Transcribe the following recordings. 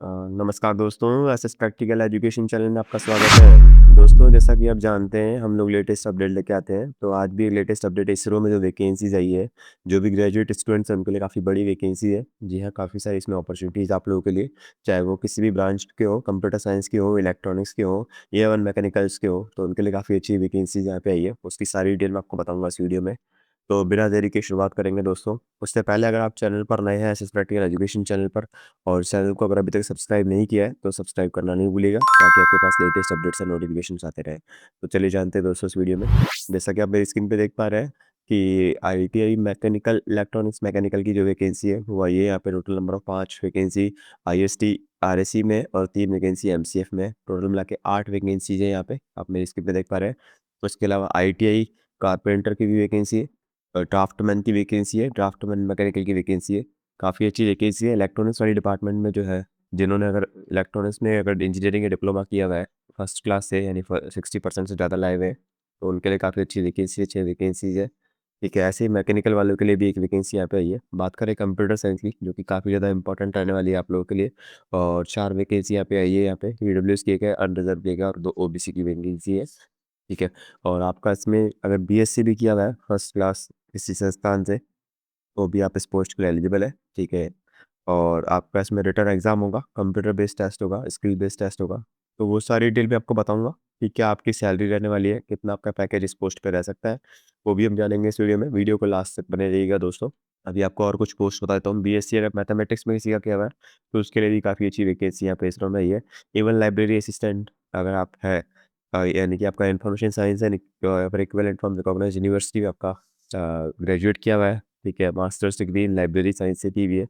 नमस्कार दोस्तों, SS practical education channel में आपका स्वागत है। दोस्तों, जैसा कि आप जानते हैं, हम लोग लेटेस्ट अपडेट लेके आते हैं। तो आज भी एक लेटेस्ट अपडेट इसरो में जो वैकेंसीज़ आई है, जो भी ग्रेजुएट स्टूडेंट्स हैं, उनके लिए काफ़ी बड़ी वैकेंसी है। जी हाँ, काफ़ी सारी इसमें अपॉर्चुनिटीज़ आप लोगों के लिए, चाहे वो किसी भी ब्रांच के हो, कंप्यूटर साइंस के हो, इलेक्ट्रॉनिक्स के हो, या इवन मैकेनिकल्स के हो, तो उनके लिए काफ़ी अच्छी वैकेंसीज़ यहाँ पे आई है। उसकी सारी डिटेल मैं आपको बताऊँगा इस वीडियो में। तो बिना देरी के शुरुआत करेंगे दोस्तों। उससे पहले अगर आप चैनल पर नए हैं, एसएस प्रैक्टिकल एजुकेशन चैनल पर, और चैनल को अगर अभी तक सब्सक्राइब नहीं किया है तो सब्सक्राइब करना नहीं भूलिएगा, ताकि आपके पास लेटेस्ट अपडेट्स और नोटिफिकेशंस आते रहें। तो चलिए जानते हैं दोस्तों इस वीडियो में। जैसा कि आप मेरी स्क्रीन पे देख पा रहे हैं कि आईटीआई मैकेनिकल इलेक्ट्रॉनिक्स मैकेनिकल की जो वैकेंसी है वो आई है। यहाँ पे total number of 5 vacancy IST RSC में और 3 वैकेंसी एमसीएफ में, टोटल मिला के 8 वैकेंसीज है यहाँ पे, आप मेरी स्क्रीन पे देख पा रहे हैं। उसके अलावा आईटीआई कारपेंटर की भी वैकेंसी है, ड्राफ्टमैन की वैकेंसी है, ड्राफ्टमैन मैकेनिकल की वैकेंसी है। काफ़ी अच्छी वैकेंसी है। इलेक्ट्रॉनिक्स वाली डिपार्टमेंट में जो है, जिन्होंने अगर इलेक्ट्रॉनिक्स में अगर इंजीनियरिंग या डिप्लोमा किया हुआ है फर्स्ट क्लास से, यानी 60% से ज़्यादा लाए हुए हैं, तो उनके लिए काफ़ी अच्छी वैकेंसी, अच्छी वैकेंसीज है। ठीक है, ऐसे ही मैकेनिकल वालों के लिए भी एक वैकेंसी यहाँ पे आई है। बात करें कंप्यूटर साइंस की, जो कि काफ़ी ज़्यादा इंपॉर्टेंट रहने वाली है आप लोगों के लिए, और 4 वैकेंसी यहाँ पे आई है। यहाँ पे ईडब्ल्यूएस की एक है, अनरिजर्व की एक है, और 2 ओबीसी की वैकेंसी है। ठीक है, और आपका इसमें अगर बीएससी भी किया हुआ है फर्स्ट क्लास किसी संस्थान से, तो भी आप इस पोस्ट के लिए एलिजिबल है। ठीक है, और आपका इसमें रिटन एग्जाम होगा, कंप्यूटर बेस्ड टेस्ट होगा, स्किल बेस्ड टेस्ट होगा। तो वो सारी डिटेल भी आपको बताऊंगा कि क्या आपकी सैलरी रहने वाली है, कितना आपका पैकेज इस पोस्ट पे रह सकता है, वो भी हम जानेंगे इस वीडियो में। वीडियो को लास्ट तक बने रहिएगा दोस्तों। अभी आपको और कुछ पोस्ट बता देता हूँ। बीएससी अगर मैथमेटिक्स में किसी का किया हुआ है, तो उसके लिए भी काफ़ी अच्छी वैकेंसी यहाँ पे इसरो में ही है। इवन लाइब्रेरी असिस्टेंट अगर आप है, यानी कि आपका इन्फॉर्मेशन साइंस है, फिर इक्विवेलेंट फ्रॉम रिकॉग्नाइज्ड यूनिवर्सिटी में आपका ग्रेजुएट किया हुआ है। ठीक है, masters degree in library science से की हुई है,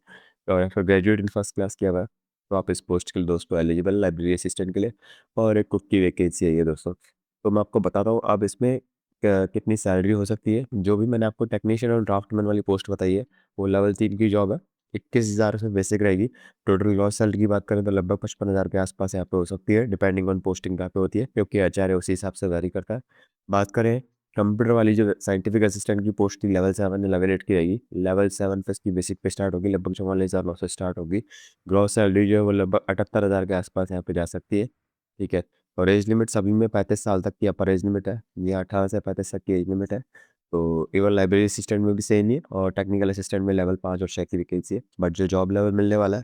और या फिर ग्रेजुएट इन फर्स्ट क्लास किया हुआ है, तो आप इस पोस्ट के लिए दोस्तों एलिजिबल लाइब्रेरी असिस्टेंट के लिए। और एक कुक की वैकेंसी है ये दोस्तों। तो मैं आपको बताता हूँ अब इसमें कितनी सैलरी हो सकती है। जो भी मैंने आपको टेक्नीशियन और ड्राफ्टमैन वाली पोस्ट बताई है, वो लेवल 3 की जॉब है। 21,000 से बेसिक रहेगी। टोटल ग्रॉस सैलरी की बात करें तो लगभग 55,000 के आसपास यहाँ पे हो सकती है, डिपेंडिंग ऑन पोस्टिंग कहाँ पे होती है, क्योंकि आचार्य उसी हिसाब से वेरी करता है। बात करें कंप्यूटर वाली जो साइंटिफिक असिस्टेंट की पोस्ट थी, लेवल 7 या लेवल 8 की रहेगी। लेवल 7 पे इसकी बेसिक पे स्टार्ट होगी, लगभग 44,900 से स्टार्ट होगी। ग्रॉस सैलरी जो है वो लगभग 78,000 के आसपास यहाँ पे जा सकती है। ठीक है, और एज लिमिट सभी में 35 साल तक की अपर एज लिमिट है, या 18 से 35 तक की एज लिमिट है। तो इवन लाइब्रेरी असिस्टेंट में भी सेम ही है, और टेक्निकल असिस्टेंट में लेवल 5 और 6 की वैकेंसी है। बट जो जॉब लेवल मिलने वाला है,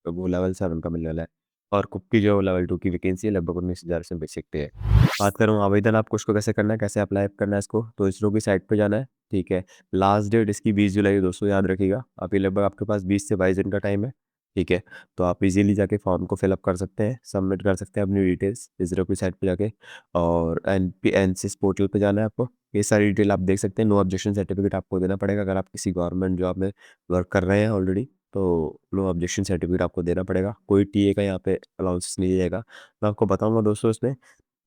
तो वो लेवल 7 का मिलने वाला है। और कुक की जो लेवल 2 की वैकेंसी है, लगभग 19,000 से बेसिक पे है। बात करूँ आवेदन आपको इसको कैसे करना है, कैसे अप्लाई करना है इसको, तो इसरो की साइट पे जाना है। ठीक है, लास्ट डेट इसकी 20 जुलाई है दोस्तों, याद रखिएगा। अभी लगभग आपके पास 20 से 22 दिन का टाइम है। ठीक है, तो आप इजीली जाके फॉर्म को फिलअप कर सकते हैं, सबमिट कर सकते हैं अपनी डिटेल्स इसरो की साइट पे जाके। और एनसीएस पोर्टल पे जाना है आपको। ये सारी डिटेल आप देख सकते हैं। नो ऑब्जेक्शन सर्टिफिकेट आपको देना पड़ेगा अगर आप किसी गवर्नमेंट जॉब में वर्क कर रहे हैं ऑलरेडी, तो नो ऑब्जेक्शन सर्टिफिकेट आपको देना पड़ेगा। कोई टीए का यहाँ पे अलाउंस नहीं दिएगा। मैं आपको बताऊंगा दोस्तों इसमें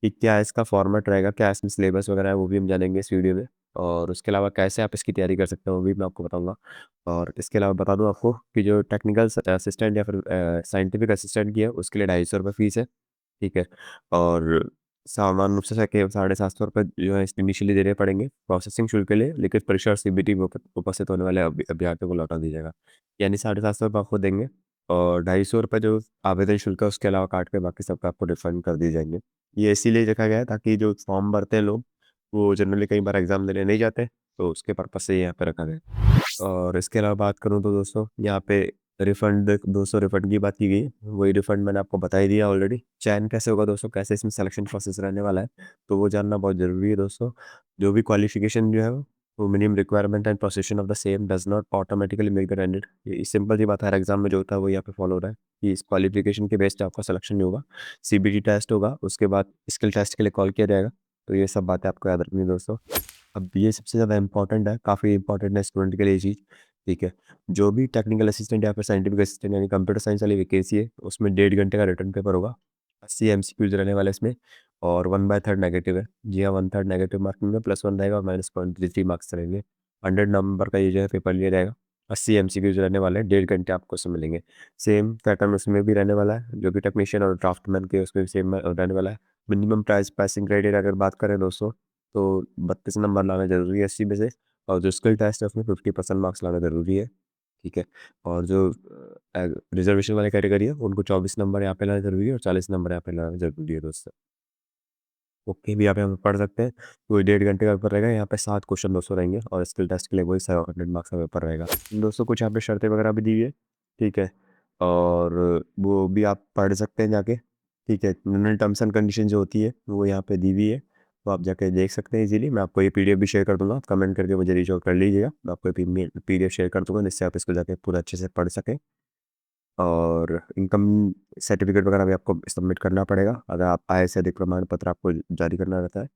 कि क्या इसका फॉर्मेट रहेगा, क्या इसमें सिलेबस वगैरह है, वो भी हम जानेंगे इस वीडियो में। और उसके अलावा कैसे आप इसकी तैयारी कर सकते हैं, वो भी मैं आपको बताऊंगा। और इसके अलावा बता दूं आपको कि जो टेक्निकल असिस्टेंट या फिर साइंटिफिक असिस्टेंट की है, उसके लिए 250 रुपये फीस है। ठीक है, और सामान्य रूप से के 750 रुपये जो है इनिशियली देने पड़ेंगे प्रोसेसिंग शुल्क के लिए, लेकिन परीक्षा और सीबीटी में उपस्थित होने वाले अभ्यर्थियों को लौटा दी जाएगा। यानी 750 रुपये आपको देंगे, और 250 रुपये जो आवेदन शुल्क है उसके अलावा काट के बाकी सबका आपको रिफंड कर दिए जाएंगे। ये इसीलिए रखा गया है ताकि जो फॉर्म भरते हैं लोग, वो जनरली कई बार एग्जाम देने नहीं जाते, तो उसके पर्पज से यहाँ पे रखा गया है। और इसके अलावा बात करूँ तो दोस्तों यहाँ पे रिफंड 200 रिफंड की बात की गई है। वही रिफंड मैंने आपको बता ही दिया ऑलरेडी। चयन कैसे होगा दोस्तों, कैसे इसमें सिलेक्शन प्रोसेस रहने वाला है, तो वो जानना बहुत ज़रूरी है दोस्तों। जो भी क्वालिफिकेशन जो है वो minimum requirement and possession of the same does not automatically make the candidate. ये सिंपल सी बात है, हर एग्जाम में जो होता है वो यहाँ पे फॉलो हो रहा है कि इस क्वालिफिकेशन के बेस पे आपका सिलेक्शन नहीं होगा। सीबीटी टेस्ट होगा, उसके बाद स्किल टेस्ट के लिए कॉल किया जाएगा। तो ये सब बातें आपको याद रखनी है दोस्तों। अब ये सबसे ज़्यादा इंपॉर्टेंट है, काफ़ी इंपॉर्टेंट है स्टूडेंट के लिए ये चीज़। ठीक है, जो भी टेक्निकल असिस्टेंट या फिर साइंटिफिक असिस्टेंट यानी कंप्यूटर साइंस वाली वैकेंसी है, उसमें 1.5 घंटे का रिटर्न पेपर होगा। 80 एमसीक्यूज रहने वाले इसमें, और 1/3 नेगेटिव है। जी हाँ, 1/3 नेगेटिव मार्किंग में +1 रहेगा और -0.33 मार्क्स रहेंगे। 100 नंबर का ये जो है पेपर लिया जाएगा। 80 एमसीक्यूज रहने वाले हैं, 1.5 घंटे आपको उसमें मिलेंगे। सेम पैटर्न उसमें भी रहने वाला है, जो भी टेक्नीशियन और ड्राफ्टमैन के उसमें भी सेम रहने वाला है। मिनिमम प्राइस पासिंग क्राइटेरिया अगर बात करें दोस्तों, तो 32 नंबर लाना ज़रूरी है 80 में से, और जो स्किल टेस्ट है उसमें 50% मार्क्स लाना ज़रूरी है। ठीक है। और जो रिजर्वेशन वाली कैटेगरी है उनको 24 नंबर यहाँ पे लाना ज़रूरी है और 40 नंबर यहाँ पे लाना ज़रूरी है दोस्तों। ओके भी आप यहाँ पे पढ़ सकते हैं। कोई 1.5 घंटे का पेपर रहेगा, यहाँ पे 7 क्वेश्चन दोस्तों रहेंगे और स्किल टेस्ट के लिए वही 700 मार्क्स का पेपर रहेगा। दोस्तों कुछ यहाँ पे शर्तें वगैरह भी दी हुई है, ठीक है, और वो भी आप पढ़ सकते हैं जाके, ठीक है। मिनिमम टर्म्स एंड कंडीशन जो होती है वो यहाँ पे दी हुई है, तो आप जाके देख सकते हैं इजीली। मैं आपको ये पीडीएफ भी शेयर कर दूंगा, आप कमेंट करके मुझे रीच आउट कर लीजिएगा, मैं आपको पीडीएफ शेयर कर दूंगा जिससे आप इसको जाके पूरा अच्छे से पढ़ सकें। और इनकम सर्टिफिकेट वगैरह भी आपको सबमिट करना पड़ेगा अगर आप आय से अधिक प्रमाण पत्र आपको जारी करना रहता है।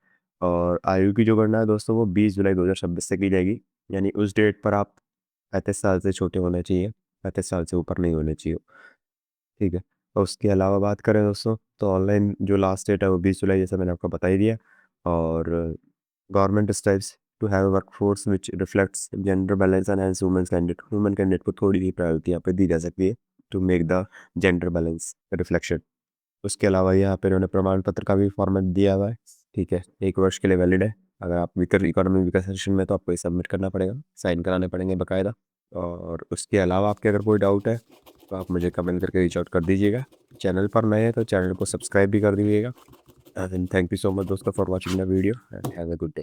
और आयु की जो गणना है दोस्तों वो 20 जुलाई 2026 से की जाएगी, यानी उस डेट पर आप 35 साल से छोटे होने चाहिए, 35 साल से ऊपर नहीं होने चाहिए, ठीक है। और उसके अलावा बात करें दोस्तों तो ऑनलाइन जो लास्ट डेट है वो 20 जुलाई, जैसा मैंने आपको बता ही दिया। और government steps to have workforce which reflects gender balance and helps women candidate को थोड़ी सी प्रायोरिटी यहाँ पे दी जा सकती है to make the gender balance reflection. उसके अलावा यहाँ पे उन्होंने प्रमाण पत्र का भी फॉर्मेट दिया हुआ है, ठीक है, 1 वर्ष के लिए वैलिड है। अगर आप इकोनॉमी विकास सेशन में तो आपको ये सबमिट करना पड़ेगा, साइन कराने पड़ेंगे बाकायदा। और उसके अलावा आपके अगर कोई डाउट है तो आप मुझे कमेंट करके रीच आउट कर दीजिएगा। चैनल पर नए हैं तो चैनल को सब्सक्राइब भी कर दीजिएगा। And thank you so much दोस्तों for watching the video and have a good day.